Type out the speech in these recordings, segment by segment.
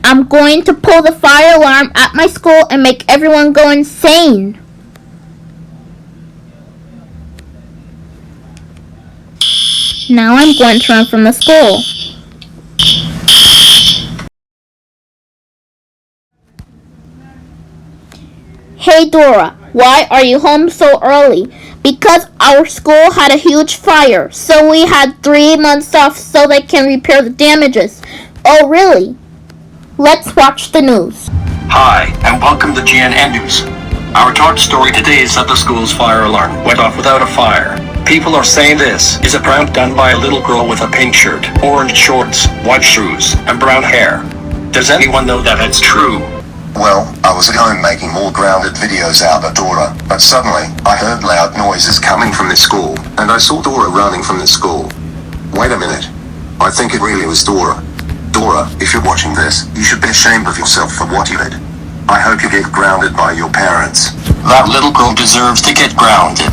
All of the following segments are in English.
I'm going to pull the fire alarm at my school and make everyone go insane. Now I'm going to run from the school. Hey Dora, why are you home so early? Because our school had a huge fire, so we had 3 months off so they can repair the damages. Oh really? Let's watch the news. Hi, and welcome to GNN News. Our top story today is that the school's fire alarm went off without a fire. People are saying this is a prank done by a little girl with a pink shirt, orange shorts, white shoes, and brown hair. Does anyone know that it's true? Well, I was at home making more grounded videos out of Dora, but suddenly, I heard loud noises coming from the school, and I saw Dora running from the school. Wait a minute. I think it really was Dora. Dora, if you're watching this, you should be ashamed of yourself for what you did. I hope you get grounded by your parents. That little girl deserves to get grounded.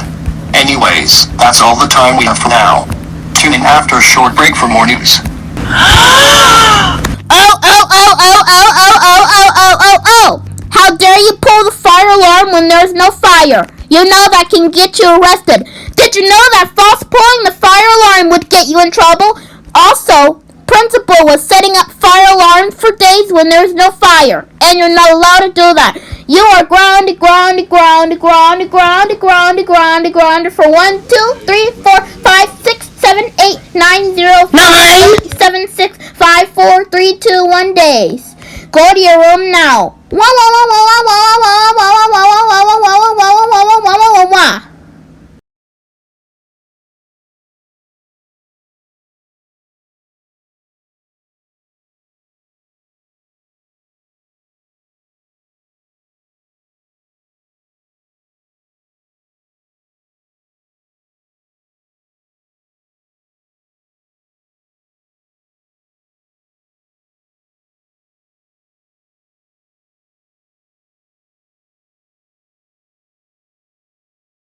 Anyways, that's all the time we have for now. Tune in after a short break for more news. Oh! How dare you pull the fire alarm when there's no fire? You know that can get you arrested. Did you know that false pulling the fire alarm would get you in trouble? Also, principal was setting up fire alarms for days when there's no fire, and you're not allowed to do that. You are grounded for 1, 2, 3, 4, 5, 6, 7, 8, 9, 0, 5, 7, 6, 5, 4, 3, 2, 1 days. Go to your room now.